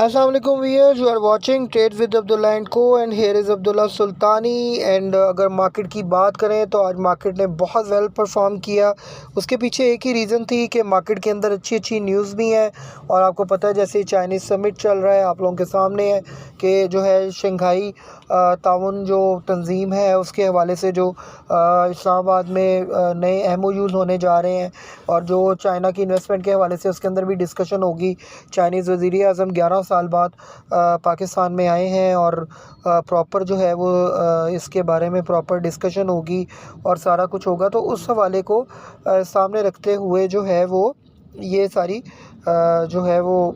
अस्सलाम वालेकुम viewers, you are watching trade with Abdullah and co and here is Abdullah Sultani. And अगर market की बात करें तो आज मार्केट ने बहुत वेल परफॉर्म किया। उसके पीछे एक ही रीज़न थी कि मार्केट के अंदर अच्छी अच्छी न्यूज़ भी हैं। और आपको पता है जैसे चाइनीज़ समिट चल रहा है, आप लोगों के सामने है कि जो है शंघाई ताउन जो तंजीम है उसके हवाले से जो इस्लामाबाद में नए MOUs होने जा रहे हैं और जो चाइना की इन्वेस्टमेंट के हवाले से उसके अंदर भी डिस्कशन होगी। चाइनीज़ वज़ीर आज़म 11 साल बाद पाकिस्तान में आए हैं और प्रॉपर जो है वो इसके बारे में प्रॉपर डिस्कशन होगी और सारा कुछ होगा। तो उस हवाले को सामने रखते हुए जो है वो ये सारी जो है वो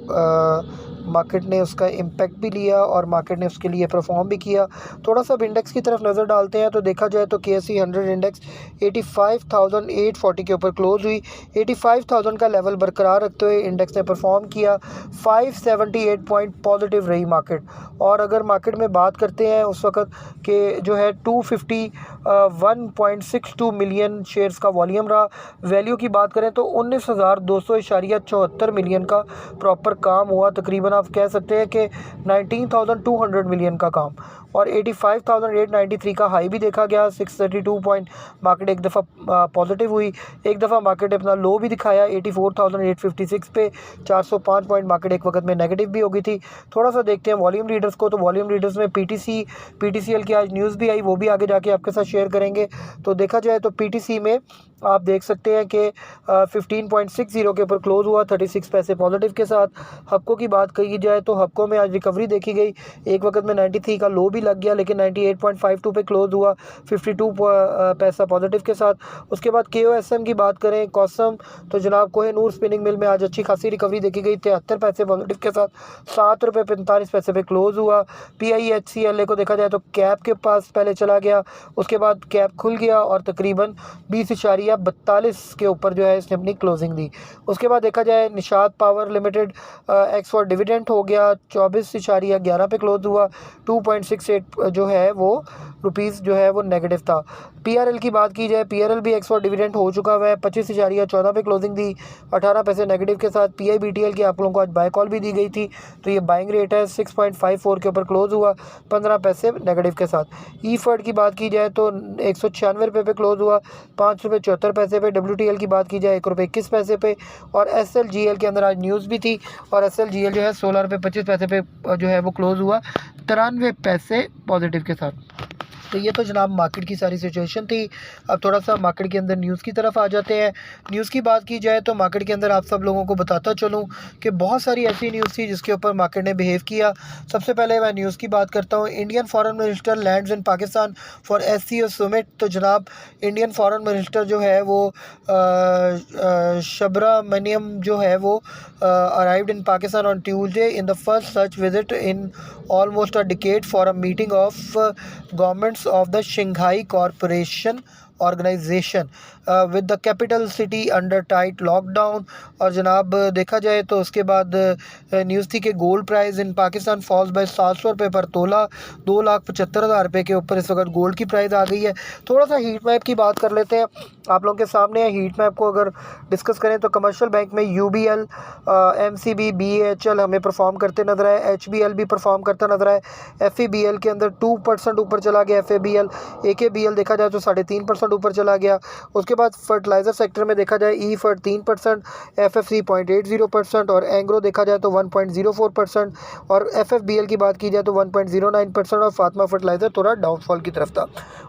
मार्केट ने उसका इम्पेक्ट भी लिया और मार्केट ने उसके लिए परफॉर्म भी किया। थोड़ा सा अब इंडेक्स की तरफ नज़र डालते हैं तो देखा जाए तो KSE 100 इंडेक्स 85,840 के ऊपर क्लोज़ हुई। 85,000 का लेवल बरकरार रखते हुए इंडेक्स ने परफॉर्म किया। 578 पॉइंट पॉजिटिव रही मार्केट। और अगर मार्केट में बात करते हैं उस वक़्त के जो है 251.62 मिलियन शेयर्स का वॉल्यूम रहा। वैल्यू की बात करें तो 19,200.74 मिलियन का प्रॉपर काम हुआ। तकरीबन आप कह सकते हैं कि 19,200 मिलियन का काम। और 85,893 का हाई भी देखा गया। 632 पॉइंट मार्केट एक दफ़ा पॉजिटिव हुई। एक दफ़ा मार्केट अपना लो भी दिखाया 84,856 पे। 405 पॉइंट मार्केट एक वक्त में नेगेटिव भी हो गई थी। थोड़ा सा देखते हैं वॉल्यूम रीडर्स को। तो वॉल्यूम रीडर्स में PTCL की आज न्यूज़ भी आई, वो भी आगे जाके आपके साथ शेयर करेंगे। तो देखा जाए तो PTC में आप देख सकते हैं कि 15.60 के ऊपर क्लोज़ हुआ 36 पैसे पॉजिटिव के साथ। हब्को की बात की जाए तो हब्को में आज रिकवरी देखी गई। एक वक्त में 93 का लो भी लग गया लेकिन 98.52 पे क्लोज़ हुआ 52 पैसा पॉजिटिव के साथ। उसके बाद KOSM की बात करें कॉसम तो जनाब कोहिनूर स्पिनिंग मिल में आज अच्छी खासी रिकवरी देखी गई 73 पैसे पॉजिटिव के साथ। 7 रुपये 45 पैसे पे क्लोज़ हुआ। PIHCLA को देखा जाए तो कैप के पास पहले चला गया, उसके बाद कैप खुल गया और तकरीबन 20.42 के ऊपर जो है इसने अपनी क्लोजिंग दी। उसके बाद देखा जाए Nishat power limited x for dividend हो गया 24.11 पे क्लोज हुआ। 2.68 जो है वो रुपीज़ जो है वो नेगेटिव था। PRL की बात की जाए PRL भी एक्स फॉर डिविडेंड हो चुका हुआ है 25.14 पे क्लोजिंग दी 18 पैसे नेगेटिव के साथ। PIBTL की आप लोगों को आज बाय कॉल भी दी गई थी तो ये बाइंग रेट है 6.54 के ऊपर क्लोज हुआ 15 पैसे नेगेटिव के साथ। EFERT की बात की जाए तो 196 रुपये पे क्लोज हुआ 5 रुपये 74 पैसे पे। WTL की बात की जाए 1 रुपये 21 पैसे पे। और SLGL के अंदर आज न्यूज़ भी थी और SLGL जो है 16 रुपये 25 पैसे पे जो है वो क्लोज हुआ 93 पैसे पॉजिटिव के साथ। तो ये तो जनाब मार्केट की सारी सिचुएशन थी। अब थोड़ा सा मार्केट के अंदर न्यूज़ की तरफ आ जाते हैं। न्यूज़ की बात की जाए तो मार्केट के अंदर आप सब लोगों को बताता चलूँ कि बहुत सारी ऐसी न्यूज़ थी जिसके ऊपर मार्केट ने बिहेव किया। सबसे पहले मैं न्यूज़ की बात करता हूँ। Indian foreign minister lands in Pakistan for SCO summit. तो जनाब इंडियन फॉरेन मिनिस्टर जो है वो सुब्रमण्यम जो है वो arrived in Pakistan on Tuesday in the first such visit in almost a decade for a meeting of governments of the Shanghai Cooperation Organization with the capital city under tight lockdown। और जनाब देखा जाए तो उसके बाद न्यूज़ थी कि gold price in Pakistan falls by 700 रुपये पर तोला 2,75,000 रुपये के ऊपर इस वक्त गोल्ड की प्राइस आ गई है। थोड़ा सा हीट मैप की बात कर लेते हैं, आप लोगों के सामने है। हीट मैप को अगर डिस्कस करें तो कमर्शियल बैंक में UBL MCB BHL हमें परफॉर्म करते नजर आए। HBL भी परफॉर्म करता नजर आए। FABL के अंदर 2% ऊपर चला गया FABL। AKBL देखा जाए तो 3.5% ऊपर चला गया। उसके बाद फर्टिलाइज़र सेक्टर में देखा जाए EFERT 3%, FFC 0.80% और एंग्रो देखा जाए तो 1.04% और FFBL की बात की जाए तो 1.09% और फातिमा फर्टिलाइज़र थोड़ा डाउनफॉल की तरफ था।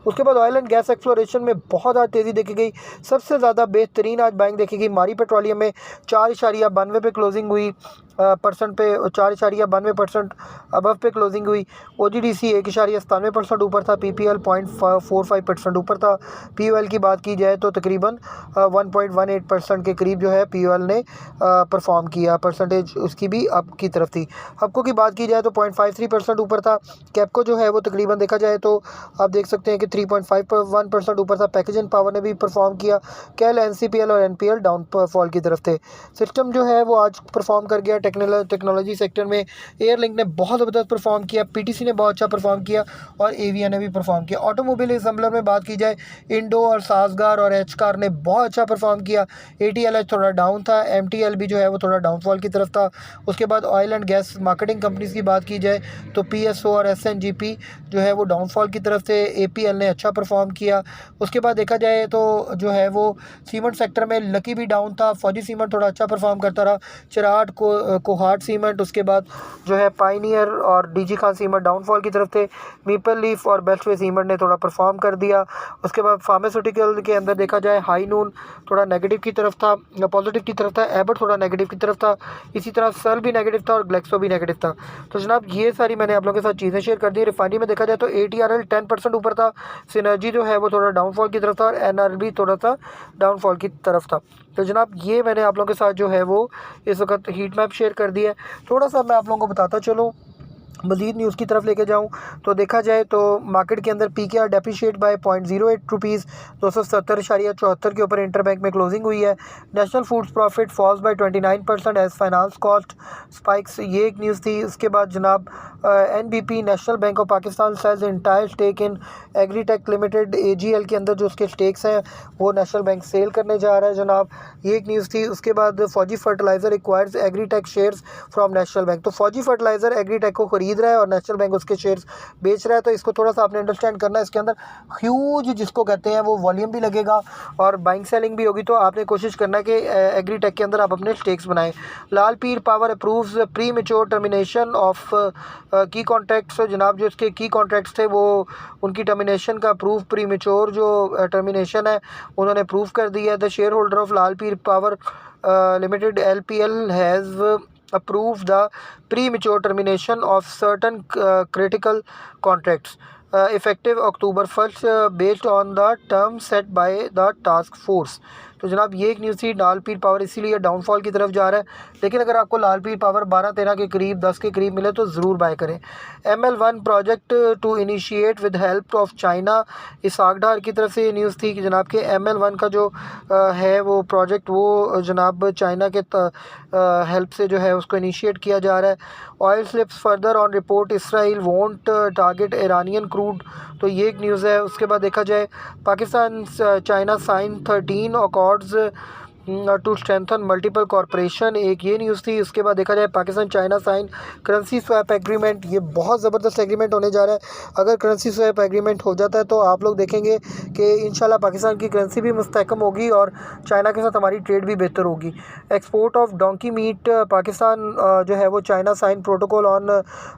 उसके बाद ऑयल एंड गैस एक्सप्लोरेशन में बहुत ज़्यादा तेज़ी देखी गई। सबसे ज़्यादा बेहतरीन आज बाइंग देखी गई मारी पेट्रोलियम में 4.92 पे क्लोजिंग हुई परसेंट पे 4.92% अबव पे क्लोजिंग हुई। OGDC 1.97% ऊपर था। PPL 0.45% ऊपर था। POL की बात की जाए तो तकरीबन 1.18% के करीब जो है POL ने परफॉर्म किया। परसेंटेज उसकी भी अप की तरफ थी। हब्को की बात की जाए तो 0.53% ऊपर था। कैपको जो है वो तकरीबन देखा जाए तो आप देख सकते हैं कि 3.51% ऊपर था। पैकेज एंड पावर ने भी परफॉर्म किया। कैल NCPL और NPL डाउन फॉल की तरफ थे। सिस्टम जो है वो आज परफॉर्म कर गया टेक्नोलॉजी सेक्टर में एयरलिंक ने बहुत ज़बरदस्त परफॉर्म किया, पीटीसी ने बहुत अच्छा परफॉर्म किया और एविया ने भी परफॉर्म किया। ऑटोमोबाइल असेंबलर में बात की जाए, इंडो और सासगार और एच कार ने बहुत अच्छा परफॉर्म किया। ATLH थोड़ा डाउन था, MTL भी जो है वो थोड़ा डाउनफॉल की तरफ था। उसके बाद oil and gas marketing companies की बात की जाए तो PSO और SNGP जो है वो डाउनफॉल की तरफ से, APL ने अच्छा परफॉर्म किया। उसके बाद देखा जाए तो जो है वो सीमेंट सेक्टर में लकी भी डाउन था, फौजी सीमेंट थोड़ा अच्छा परफॉर्म करता रहा, चिराट कोहाट सीमेंट, उसके बाद जो है पाइनियर और DG खान सीमेंट डाउनफॉल की तरफ थे। मेपल लीफ और बेस्टवे सीमेंट ने थोड़ा परफॉर्म कर दिया। उसके बाद फार्मास्यूटिकल के अंदर देखा जाए हाई नून थोड़ा नेगेटिव की तरफ था, पॉजिटिव की तरफ था, एबट थोड़ा नेगेटिव की तरफ था, इसी तरह सल भी नेगेटिव था और ग्लेक्सो भी नेगेटिव था। तो जनाब ये सारी मैंने आप लोगों के साथ चीज़ें शेयर कर दी। रिफाइनरी में देखा जाए तो ATRL 10% ऊपर था, सिनर्जी जो है वो थोड़ा डाउनफॉल की तरफ था और NRB थोड़ा सा डाउनफॉल की तरफ था। तो जनाब ये मैंने आप लोगों के साथ जो है वो इस वक्त हीट मैप शेयर कर दिया है। थोड़ा सा मैं आप लोगों को बताता चलूँ, मज़ीद न्यूज़ की तरफ लेके जाऊँ तो देखा जाए तो मार्केट के अंदर PKR डेप्रिशिएट बाय 0.08 रुपीज़ 270.74 के ऊपर इंटरबैंक में क्लोजिंग हुई है। National Foods profit falls by 29% as finance cost spikes, ये एक न्यूज़ थी। उसके बाद जनाब NBP National Bank of Pakistan sells entire stake in Agritech Limited AGL के अंदर जो उसके स्टेक्स हैं वो नेशनल बैंक सेल करने जा रहा है जनाब, ये एक न्यूज़ थी। उसके बाद फौजी fertiliser acquires agritech shares from national bank, तो फौजी फर्टिलाइज़र एग्रीटेक को खरीद रहा है और नेशनल बैंक उसके शेयर्स बेच रहा है। तो इसको थोड़ा सा आपने अंडरस्टैंड करना है, इसके अंदर ह्यूज जिसको कहते हैं वो वॉल्यूम भी लगेगा और बाइंग सेलिंग भी होगी। तो आपने कोशिश करना है कि एग्रीटेक के अंदर आप अपने स्टेक्स बनाएं। लाल पीर power approves pre mature termination of की कॉन्ट्रैक्ट्स, जनाब जो इसके की कॉन्ट्रैक्ट्स थे वो उनकी टर्मिनेशन का प्रूफ, प्री मेच्योर जो टर्मिनेशन है उन्होंने अप्रूव कर दिया। The share holder of Lal Pir power limited LPL has approve the premature termination of certain critical contracts effective October 1st based on the terms set by the task force। तो जनाब ये एक news थी। लाल पीर power इसीलिए downfall की तरफ जा रहा है, लेकिन अगर आपको लाल पीर पावर 12-13 के करीब 10 के करीब मिले तो ज़रूर बाय करें। ML1 project to initiate with help of China, इस आगडार की तरफ से ये न्यूज़ थी कि जनाब के ML1 का जो है वो प्रोजेक्ट वो जनाब चाइना के हेल्प से जो है उसको इनिशिएट किया जा रहा है। Oil slips further on report Israel won't target Iranian crude, तो ये एक न्यूज़ है। उसके बाद देखा जाए Pakistan China sign 13 accords to strengthen multiple corporation, एक ये न्यूज़ थी। उसके बाद देखा जाए Pakistan China sign currency swap agreement, ये बहुत ज़बरदस्त एग्रीमेंट होने जा रहा है। अगर करेंसी स्वैप एग्रीमेंट हो जाता है तो आप लोग देखेंगे कि इंशाल्लाह पाकिस्तान की करेंसी भी मुस्तहकम होगी और चाइना के साथ हमारी ट्रेड भी बेहतर होगी। Export of donkey meat, Pakistan जो है वो China sign protocol on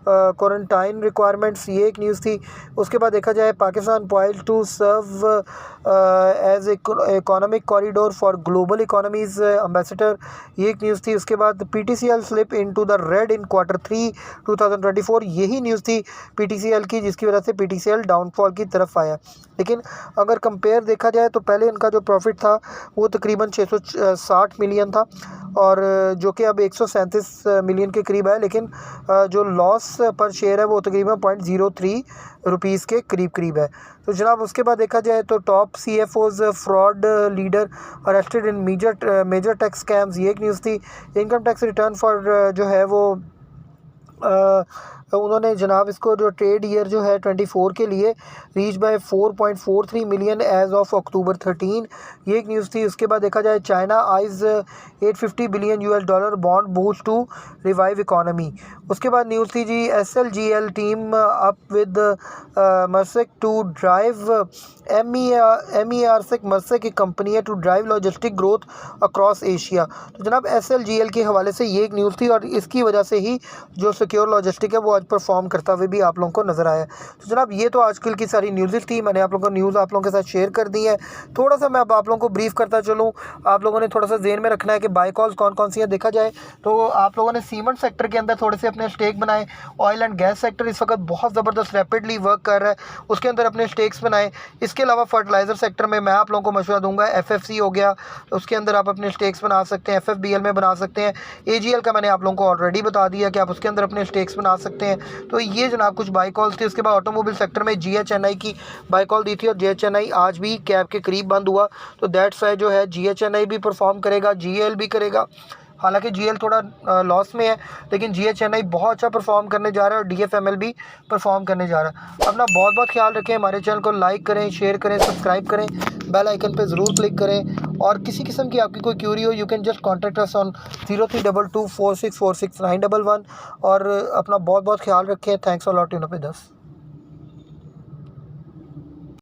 quarantine requirements, ये एक न्यूज़ थी। उसके बाद देखा जाए पाकिस्तान पॉइल to serve as economic corridor for global economies ambassador, ये एक न्यूज़ थी। उसके बाद PTCL slip into the red in Q3 2024, यही न्यूज़ थी PTCL की जिसकी वजह से PTCL डाउनफॉल की तरफ आया। लेकिन अगर कंपेयर देखा जाए तो पहले इनका जो प्रॉफिट था वो तकरीबन 660 मिलियन था और जो कि अब 137 मिलियन के करीब है, लेकिन जो लॉस पर शेयर है वो तकरीबन 0.03 रुपीज़ के करीब है। तो जनाब उसके बाद देखा जाए तो top CFOs fraud leader arrested in major tax scams, ये एक न्यूज़ थी। इनकम टैक्स रिटर्न फॉर जो है वो उन्होंने जनाब इसको जो ट्रेड ईयर जो है 24 के लिए reach by 4.43 million as of October 13, ये एक न्यूज़ थी। उसके बाद देखा जाए China eyes $850 billion bond boost to revive economy. उसके बाद न्यूज़ थी जी SLGL team up with Mersec to drive MERSEC Mersec की कंपनी है to drive logistic growth across Asia. तो जनाब SLGL के हवाले से ये एक न्यूज़ थी और इसकी वजह से ही जो सिक्योर लॉजिस्टिक है वो आज परफॉर्म करता हुए भी आप लोगों को नज़र आया। तो जनाब ये तो आजकल की सारी न्यूज़ थी, मैंने आप लोगों को न्यूज़ आप लोगों के साथ शेयर कर दी है। थोड़ा सा मैं अब आप लोगों को ब्रीफ करता चलूँ, आप लोगों ने थोड़ा सा ज़हन में रखना है कि बाय कॉल्स कौन कौन सी है। देखा जाए तो आप लोगों ने सीमेंट सेक्टर के अंदर थोड़े से अपने स्टेक बनाए, ऑयल एंड गैस सेक्टर इस वक्त बहुत ज़बरदस्त रैपिडली वर्क कर रहा है, उसके अंदर अपने स्टेक्स बनाए। इसके अलावा फर्टिलाइज़र सेक्टर में मैं आप लोगों को मशवरा दूंगा, FFC हो गया उसके अंदर आप अपने स्टेक्स बना सकते हैं, FFBL में बना सकते हैं, AGL का मैंने आप लोगों को ऑलरेडी बता दिया कि आप उसके अंदर अपने स्टेक्स बना सकते हैं। तो ये जनाब कुछ बाई कॉल्स थी। उसके बाद ऑटोमोबाइल सेक्टर में GHNI की बाई कॉल दी थी और GHNI आज भी कैप के करीब बंद हुआ, तो दैट्स वाई जो है GHNI भी परफॉर्म करेगा, GAL भी करेगा। हालांकि जीएल थोड़ा लॉस में है, लेकिन जीए चेन्नई बहुत अच्छा परफॉर्म करने जा रहा है और डीएफएमएल भी परफॉर्म करने जा रहा है। अपना बहुत बहुत ख्याल रखें। हमारे चैनल को लाइक करें, शेयर करें, सब्सक्राइब करें, बेल आइकन पे ज़रूर क्लिक करें। और किसी किस्म की आपकी कोई क्यूरी हो, you can just contact us on 03224646 911। और अपना बहुत बहुत ख्याल रखें। थैंक्स अ लॉट, यूनो पे 10।